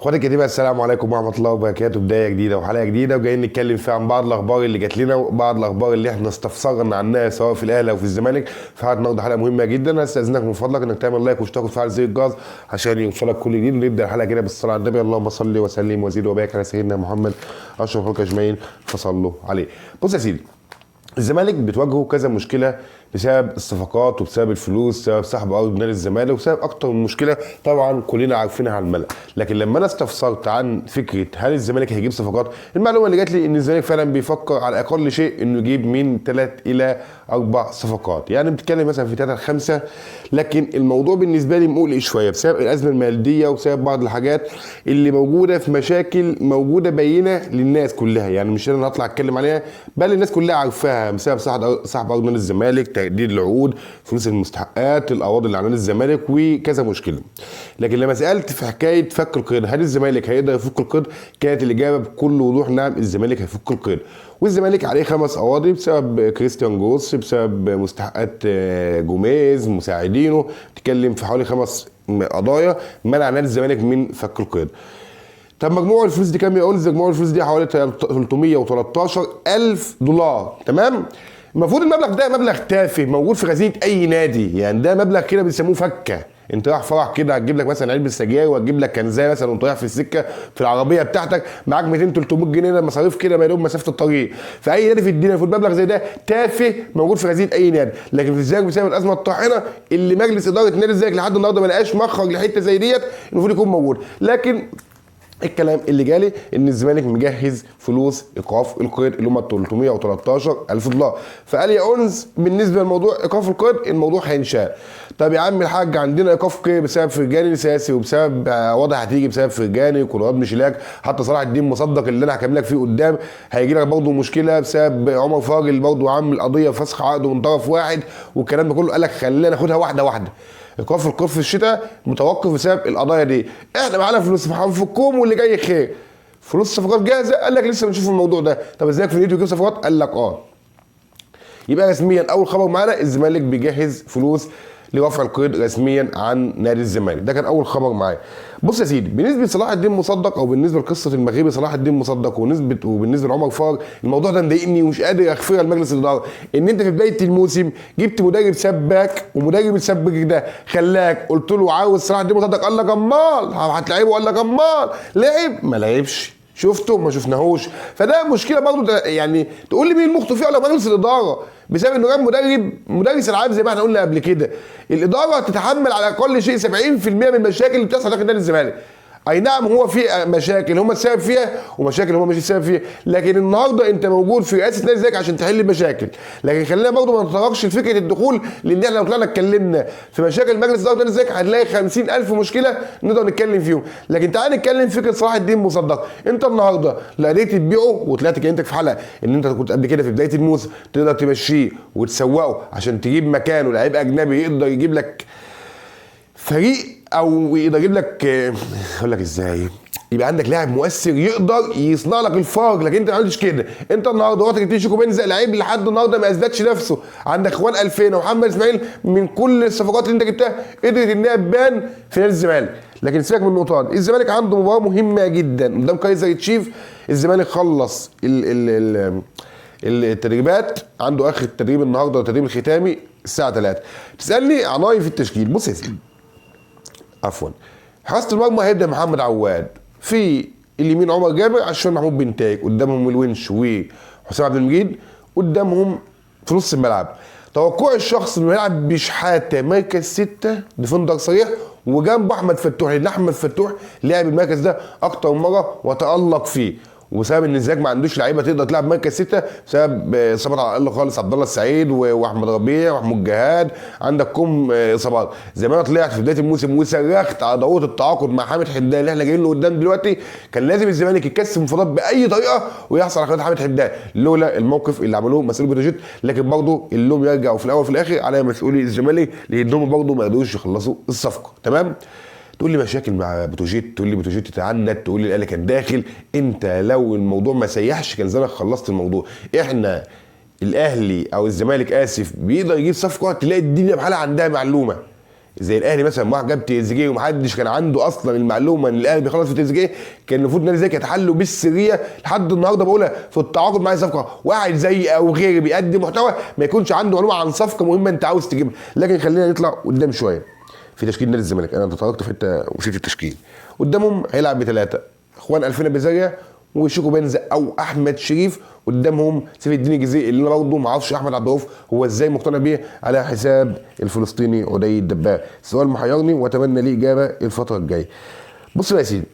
اخواتي الكريمه، السلام عليكم ورحمه الله وبركاته. بدايه جديده وحلقه جديده وجايين نتكلم فيها عن بعض الاخبار اللي جات لنا وبعض الاخبار اللي احنا استفسرنا عنها سواء في الاهلي او في الزمالك. في حلقه النهارده حلقه مهمه جدا، استاذنك من فضلك انك تعمل لايك واشتراك وتفعل زر الجرس عشان يوصلك كل جديد. ونبدا الحلقه كده بالصلاه على النبي، اللهم صل وسلم وزد وبارك على سيدنا محمد اشرف الخلق اجمعين فصلوا عليه. بص يا سيدي، الزمالك بتواجهه كذا مشكله بسبب الصفقات وبسبب الفلوس، بسبب سحب ارض نادي الزمالك، وبسبب اكتر من مشكله طبعا كلنا عارفينها على الملأ. لكن لما انا استفسرت عن فكره هل الزمالك هيجيب صفقات، المعلومه اللي جات لي ان الزمالك فعلا بيفكر على اقل شيء انه يجيب من 3 الى 4 صفقات، يعني بتتكلم مثلا في 3 ل 5. لكن الموضوع بالنسبه لي مقلق شويه بسبب الازمه الماديه وبسبب بعض الحاجات اللي موجوده، في مشاكل موجوده بينه للناس كلها، يعني مش انا هطلع اتكلم عليها بل الناس كلها عارفاها، بسبب سحب ارض نادي الزمالك، تجديد العقود، فلوس المستحقات، القواضي اللي على نادي الزمالك وكذا مشكله. لكن لما سالت في حكايه فك القيد، هل الزمالك هيقدر يفك القيد؟ كانت الاجابه بكل وضوح نعم، الزمالك هيفك القيد. والزمالك عليه 5 قواضي بسبب كريستيان جوس، بسبب مستحقات جوميز، مساعدينه، تتكلم في حوالي 5 قضايا منع نادي الزمالك من فك القيد. طب مجموع الفلوس دي كام يا أنس؟ مجموع الفلوس دي حوالي 313 ألف دولار، تمام؟ المفروض المبلغ ده مبلغ تافه موجود في خزينه اي نادي، يعني ده مبلغ كده بيسموه فكه. انت رايح فرح كده هتجيب لك مثلا علبه سجاير وهتجيب لك كنزايه مثلا وانت رايح في السكه في العربيه بتاعتك معاك 200 300 جنيه مصاريف كده ما يدوم مسافه الطريق. في اي نادي في الدنيا المفروض مبلغ زي ده تافه موجود في خزينه اي نادي، لكن في الزمالك بسبب الازمه الطاحنه اللي مجلس اداره نادي الزمالك لحد النهارده ما لقاش مخرج لحته زي ديت، المفروض يكون موجود. لكن الكلام اللي جالي ان الزمالك مجهز فلوس ايقاف القيد اللي هم 313 الف دولار. فقال يا انس بالنسبه لموضوع ايقاف القيد الموضوع هينشال. طب يا عم الحاج، عندنا ايقاف قيد بسبب فرجاني الاساسي وبسبب وضع هتيجي بسبب فرجاني وكولواد مشيلاك، حتى صلاح الدين مصدق اللي انا هكمل لك فيه قدام هيجي لك برضه مشكله بسبب عمر فاضل برضه عامل قضيه فسخ عقده من طرف واحد والكلام ده كله. قال لك خلينا ناخدها واحده واحده. ايقاف القيد في الشتاء متوقف بسبب القضايا دي، احنا معانا فلوس هنفكهم واللي جاي خير. فلوس صفقات جاهزه؟ قال لك لسه بنشوف الموضوع ده. طب ازاي في نيته يجيب صفقات؟ قال لك يبقى رسميا اول خبر معانا الزمالك بيجهز فلوس لرفع القيد رسميا عن نادي الزمالك، ده كان اول خبر معايا. بص يا سيدي، بالنسبه لصلاح الدين مصدق او بالنسبه لقصه المغربي صلاح الدين مصدق وبالنسبه لعمر فار، الموضوع ده مضايقني ومش قادر اخفيها لمجلس الاداره. ان انت في بدايه الموسم جبت مدرب سباك، ومدرب السباك ده خلاك قلت له عاوز صلاح الدين مصدق، قال لك امال هتلعبه، قال لك امال لعب ما لعبش، شفته ما شفناهوش. فده مشكله برضه، يعني تقول لي مين المخطئ فيه ولا مجلس الاداره؟ بسبب انه جاب مدرس العاب زي ما احنا قلنا قبل كده. الاداره تتحمل على اقل شيء 70% من المشاكل اللي بتحصل داخل نادي الزمالك. اي نعم هو في مشاكل هم السبب فيها ومشاكل هم مش السبب فيها، لكن النهارده انت موجود في رئاسه نادي الزمالك عشان تحل المشاكل. لكن خلينا برضه ما نتطرقش لفكره الدخول، لان احنا لو طلعنا اتكلمنا في مشاكل مجلس اداره نادي الزمالك هنلاقي 50,000 مشكله نقدر نتكلم فيهم. لكن تعال نتكلم في فكره صلاح الدين مصدق. انت النهارده لا قدرت تبيعه وطلعت كلمتك في حلقه ان انت كنت قبل كده في بدايه الموسم تقدر تمشيه وتسوقه عشان تجيب مكانه لعيب اجنبي يقدر يجيب لك فريق او يقدر يجيب لك، اقول لك ازاي، يبقى عندك لاعب مؤثر يقدر يصنع لك الفرق. لكن انت ما عملتش كده. انت النهارده رحت جبت شيكو بنزا لعيب لحد النهارده ما اثبتش نفسه. عندك اخوان 2000 ومحمد اسماعيل، من كل الصفقات اللي انت جبتها قدرت انها تبان في نادي الزمالك. لكن سيبك من النقطه دي، الزمالك عنده مباراه مهمه جدا قدام كايزر تشيف. الزمالك خلص التدريبات، عنده اخر التدريب النهارده التدريب الختامي الساعه 3. تسالني عن رايي في التشكيل. بص يا سيدي، عفوا، حراسه المرمى هيبدا محمد عواد، في اليمين عمر جابر، عشان محمود بنتايج، قدامهم الونش وحسام عبد المجيد، قدامهم في نص الملعب توقع الشخص انه يلعب بشحاته مركز 6 ديفندر صريح، وجنبه احمد فتوح، لان احمد فتوح لعب المركز ده اكتر مره وتالق فيه، وسبب ان الزمالك ما عندوش لعيبه تقدر تلعب مركز 6 بسبب اصابات على الاقل خالص عبد الله السعيد واحمد ربيع ومحمود جهاد، عندك كم اصابات. زي ما انا طلعت في بدايه الموسم وصرخت على ضروره التعاقد مع حامد حمدان اللي احنا جايين له قدام دلوقتي، كان لازم الزمالك يكسب انفراد باي طريقه ويحصل على قناه حامد حمدان لولا الموقف اللي عملوه مسؤول بتروجيت. لكن برضه اللوم يرجع وفي الاول وفي الاخر على مسؤولي الزمالك، لانهم برضه ما قدروش يخلصوا الصفقه، تمام؟ تقول لي مشاكل مع بتروجيت، تقول لي بتروجيت تتعنت، تقول لي الاهلي كان داخل. انت لو الموضوع ما سيحش كان زمانك خلصت الموضوع. احنا الاهلي او الزمالك اسف بيقدر يجيب صفقه تلاقي الدنيا بحالها عندها معلومه. زي الاهلي مثلا راح جاب تريزيجيه ومحدش كان عنده اصلا المعلومه ان الاهلي بيخلص في تريزيجيه، كان المفروض نادي زي يتحلوا بالسريه. لحد النهارده بقولها في التعاقد مع صفقه، واحد زي او غيري بيقدم محتوى ما يكونش عنده معلومه عن صفقه مهمه انت عاوز تجيبها. لكن خلينا نطلع قدام شويه في تشكيل نادي الزمالك. انا تطرقت في حته وسيت التشكيل. قدامهم هيلعب بثلاثه: اخوان الفينا بزاريا وشيكو بنزا او احمد شريف. قدامهم سيف الدين الجزيري اللي انا برضه ما اعرفش احمد عبد الرؤوف هو ازاي مقتنع بيه على حساب الفلسطيني عدي الدباغ. سؤال محيرني واتمنى ليه اجابه الفتره الجايه. بص يا سيدي،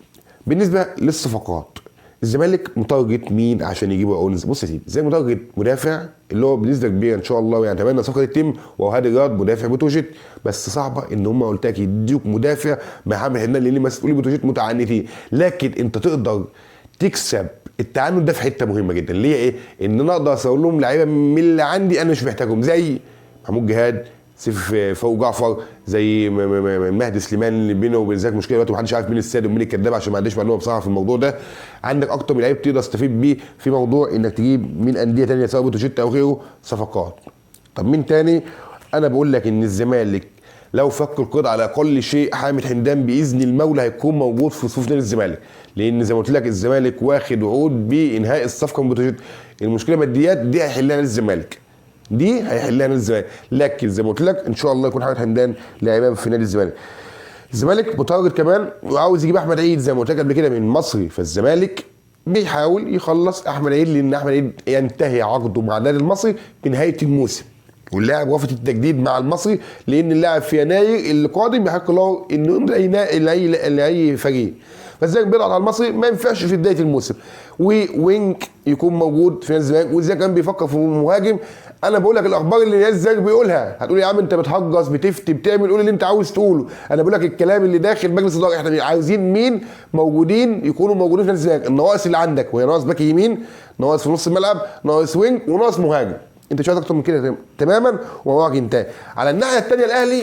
بالنسبه للصفقات، الزمالك متارجت مين عشان يجيبوا اونز؟ بص يا سيدي، زي متارجت مدافع اللي هو بنسبه كبيره ان شاء الله يعني اتمنى صفقه تتم، وهو هادي رياض مدافع بتروجيت. بس صعبه ان هم قلت لك يديوك مدافع محمد حنان لان مسؤولي بتروجيت متعنتين. لكن انت تقدر تكسب التعنت ده في حته مهمه جدا اللي هي ايه؟ ان انا اقدر اسوي لهم لعيبه من اللي عندي انا مش محتاجهم، زي محمود جهاد، سيف فاروق جعفر، زي مهدي سليمان اللي بينه وبين ذاك مشكله دلوقتي محدش عارف مين الساد ومين الكذاب عشان ما عنديش معلومه بصراحه في الموضوع ده. عندك اكتر من لعيب تقدر تستفيد بيه في موضوع انك تجيب من انديه ثانيه سواء بتروجيت او غيره صفقات. طب مين تاني؟ انا بقول لك ان الزمالك لو فك القيد على اقل شيء حامد حمدان باذن المولى هيكون موجود في صفوف نادي الزمالك، لان زي ما قلت لك الزمالك واخد وعود بانهاء الصفقه من بتروجيت. المشكله ماديات دي هيحلها نادي الزمالك، دي هيحلها نادي الزمالك. لكن زي ما قلت لك ان شاء الله يكون حامد حمدان لاعب في نادي الزمالك. الزمالك متارجت كمان وعاوز يجيب احمد عيد زي ما قلت لك قبل كده من مصري، فالزمالك بيحاول يخلص احمد عيد لان احمد عيد ينتهي عقده مع النادي المصري بنهايه الموسم، واللاعب وافق التجديد مع المصري لان اللاعب في يناير اللي قادم يحق له انه يمضي لاي فريق. فالزمالك بيضغط على المصري ما ينفعش في بدايه الموسم، ووينج يكون موجود في نادي الزمالك. وازاي كان بيفكر في مهاجم. انا بقول لك الاخبار اللي نادي الزمالك بيقولها، هتقول يا عم انت بتهجص بتفتي بتعمل، قول اللي انت عاوز تقوله. انا بقول لك الكلام اللي داخل مجلس الاداره، احنا عاوزين مين موجودين يكونوا موجودين في نادي الزمالك. النواقص اللي عندك وهي ناقص باك يمين، ناقص في نص الملعب، ناقص وينج، وناقص مهاجم. انت مش عايز اكتر من كده تماما وموضوعك انتهى. على الناحيه الثانيه الاهلي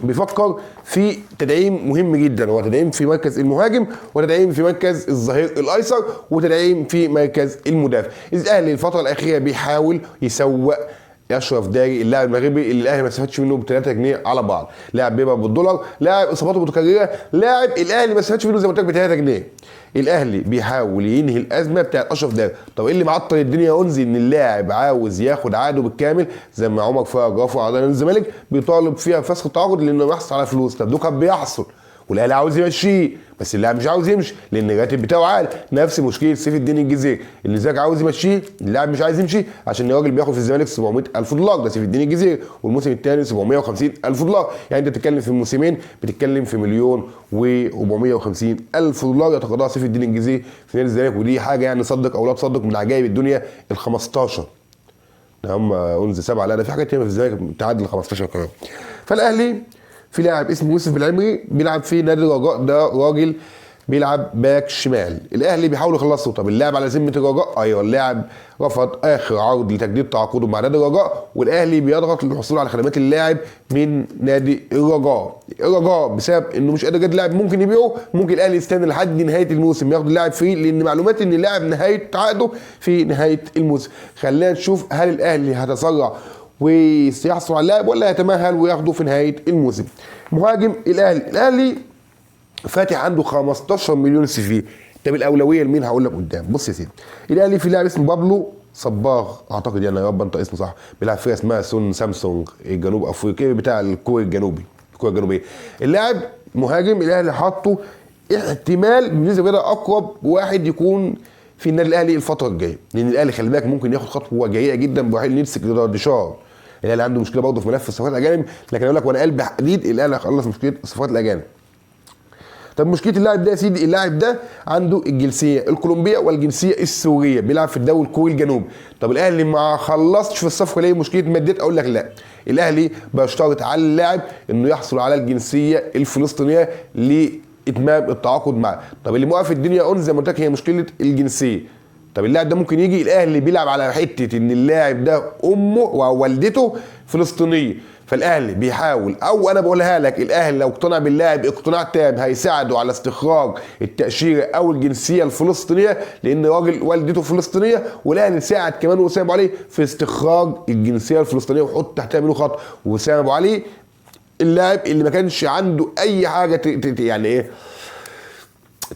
بيفكر في تدعيم مهم جدا، هو تدعيم في مركز المهاجم وتدعيم في مركز الظهير الايسر وتدعيم في مركز المدافع. الاهلي الفتره الاخيره بيحاول يسوق اشرف داري اللاعب المغربي اللي الاهلي ما استفادش منه ب 3 جنيه على بعض، لاعب بيبقى بالدولار، لاعب اصاباته متكرره، لاعب الاهلي ما استفادش منه زي ما قلت لك ب 3 جنيه. الاهلي بيحاول ينهي الازمه بتاعت اشرف داري. طب ايه اللي معطل الدنيا يا انزي؟ ان اللاعب عاوز ياخد عقده بالكامل زي ما عمر فرج رفع على الزمالك بيطالب فيها فسخ التعاقد لانه بيحصل على فلوس. طب ده كان بيحصل والاهلي عاوز يمشيه، بس اللاعب مش عاوز يمشي لان الراتب بتاعه عالي. نفس مشكله سيف الدين الجزيري اللي زيك عاوز يمشيه، اللاعب مش عايز يمشي عشان الراجل بياخد في الزمالك 700,000 دولار، ده سيف الدين الجزيري، والموسم الثاني 750,000 دولار. يعني انت بتتكلم في الموسمين بتتكلم في 1,450,000 دولار يتقاضاها سيف الدين الجزيري في نادي الزمالك. ودي حاجه يعني صدق او لا تصدق من عجائب الدنيا ال 15 هم انزل 7، لا ده في حاجات هنا في الزمالك تعادل 15 كمان. فالاهلي في لاعب اسمه يوسف العمري بيلعب في نادي الرجاء، ده راجل بيلعب باك شمال. الاهلي بيحاول يخلصه. طب اللاعب على ذمه الرجاء؟ ايوه اللاعب رفض اخر عرض لتجديد تعاقده مع نادي الرجاء، والاهلي بيضغط للحصول على خدمات اللاعب من نادي الرجاء بسبب انه مش قادر يجدد اللاعب ممكن يبيعه، ممكن الاهلي يستنى لحد نهايه الموسم ياخد اللاعب فيه، لان معلومات ان اللاعب نهايه عقده في نهايه الموسم. خلينا نشوف هل الاهلي هيتسرع ويحصل على اللاعب ولا يتمهل وياخده في نهايه الموسم. مهاجم الاهلي فاتح عنده 15 مليون سي في. طب الاولويه لمين؟ هقول لك قدام. بص يا سيدي، الاهلي في لاعب اسمه بابلو صباغ اعتقد، يعني يا رب انت اسمه صح، بيلعب فيها اسمها سامسونج الجنوب افريقي بتاع الكوري الجنوبي، الكوري الجنوبيه. اللاعب مهاجم الاهلي حاطه احتمال بالنسبه كده اقرب واحد يكون في النادي الاهلي الفتره الجايه، لان الاهلي خلي بالك ممكن ياخد خطوه جريئه جدا بواحد يمسك ديشار. الاهلي عنده مشكله برضه في ملف الصفقات الاجانب، لكن اقول لك وانا قلبي حديد الاهلي هيخلص مشكله الصفقات الاجانب. طب مشكله اللاعب ده يا سيدي، اللاعب ده عنده الجنسيه الكولومبيه والجنسيه السوريه، بيلعب في الدوري الكوري الجنوبي. طب الاهلي ما خلصش في الصفقه ليه؟ مشكله ماديات؟ اقول لك لا، الاهلي بيشترط على اللاعب انه يحصل على الجنسيه الفلسطينيه لاتمام التعاقد معه. طب اللي موقف الدنيا زي ما قلت لك هي مشكله الجنسيه. طب اللاعب ده ممكن يجي، الاهلي بيلعب على حته ان اللاعب ده امه ووالدته فلسطينيه، فالاهلي بيحاول، او انا بقولها لك الاهلي لو اقتنع باللاعب اقتناع تام هيساعده على استخراج التاشيره او الجنسيه الفلسطينيه، لان راجل والدته فلسطينيه، والاهلي ساعد كمان وسام ابو علي في استخراج الجنسيه الفلسطينيه وحط تحتها منه خط. وسام ابو علي اللاعب اللي ما كانش عنده اي حاجه يعني ايه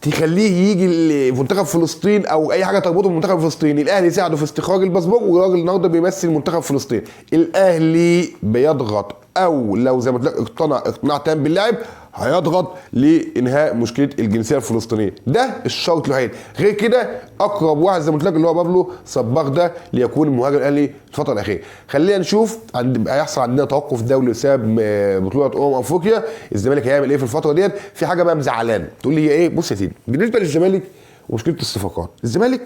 تخليه يجي لمنتخب فلسطين او اي حاجه تربطه بمنتخب فلسطين. الاهلي ساعده في استخراج الباسبور، والراجل النهارده بيمثل منتخب فلسطين. الاهلي بيضغط، او لو زي ما قلت لك اقتنع اقتناع تام باللاعب، هيضغط لانهاء مشكله الجنسيه الفلسطينيه. ده الشرط الوحيد. غير كده اقرب واحد زي ما قلت لك اللي هو بابلو صباغ ده ليكون المهاجم الاهلي الفتره الاخيره. خلينا نشوف هيحصل عندنا توقف دولي بسبب بطوله افريقيا. الزمالك هيعمل ايه في الفتره ديت؟ في حاجه بقى مزعلان، تقول لي هي ايه؟ بص يا سيدي، بالنسبه للزمالك ومشكله الصفقات، الزمالك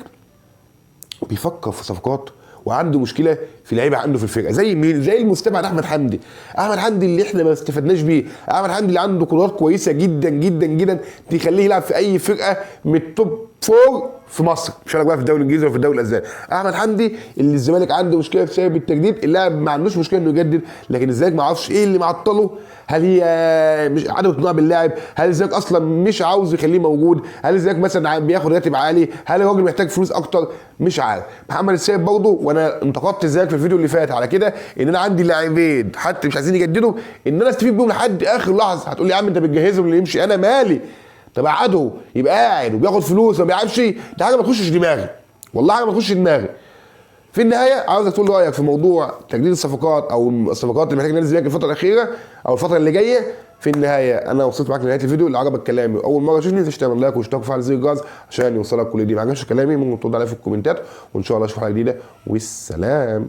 بيفكر في صفقات وعنده مشكله في لعيبه عنده في الفرقه. زي مين؟ زي المستبعد احمد حمدي. احمد حمدي اللي احنا ما استفدناش بيه. احمد حمدي اللي عنده قدرات كويسه جدا جدا جدا تخليه يلعب في اي فرقه من التوب فور في مصر، مش هقول بقى في الدوري الانجليزي ولا في الدوري الاسباني. احمد حمدي اللي الزمالك عنده مشكله بسبب التجديد. اللاعب ما عندوش مشكله انه يجدد، لكن الزمالك ما اعرفش ايه اللي معطله. هل هي مش عدم اقتناع باللاعب؟ هل الزمالك اصلا مش عاوز يخليه موجود؟ هل الزمالك مثلا بياخد راتب عالي؟ هل الراجل محتاج فلوس اكتر؟ مش عارف. محمد السيد برضه، وانا انتقدت الزمالك في الفيديو اللي فات على كده ان انا عندي لاعبين حتى مش عايزين يجددوا، ان انا استفيد بيهم لحد اخر لحظه. هتقول لي يا عم انت بتجهزهم اللي يمشي، انا مالي؟ طب قعده يبقى قاعد وبياخد فلوس وما بيلعبش، دي حاجه ما تخشش دماغي، والله حاجه ما تخشش دماغي. في النهايه عاوزك تقول رايك في موضوع تجديد الصفقات او الصفقات اللي محتاج نادي الزمالك الفتره الاخيره او الفتره اللي جايه. في النهايه انا وصلت معاك لنهايه الفيديو. اللي عجبك كلامي اول مره تشوفني، تنساش تعمل لايك واشتراك وفعل زر الجرس عشان يوصلك كل دي. ما عجبش كلامي ممكن ترد عليا في الكومنتات، وان شاء الله اشوف حلقه جديده. والسلام.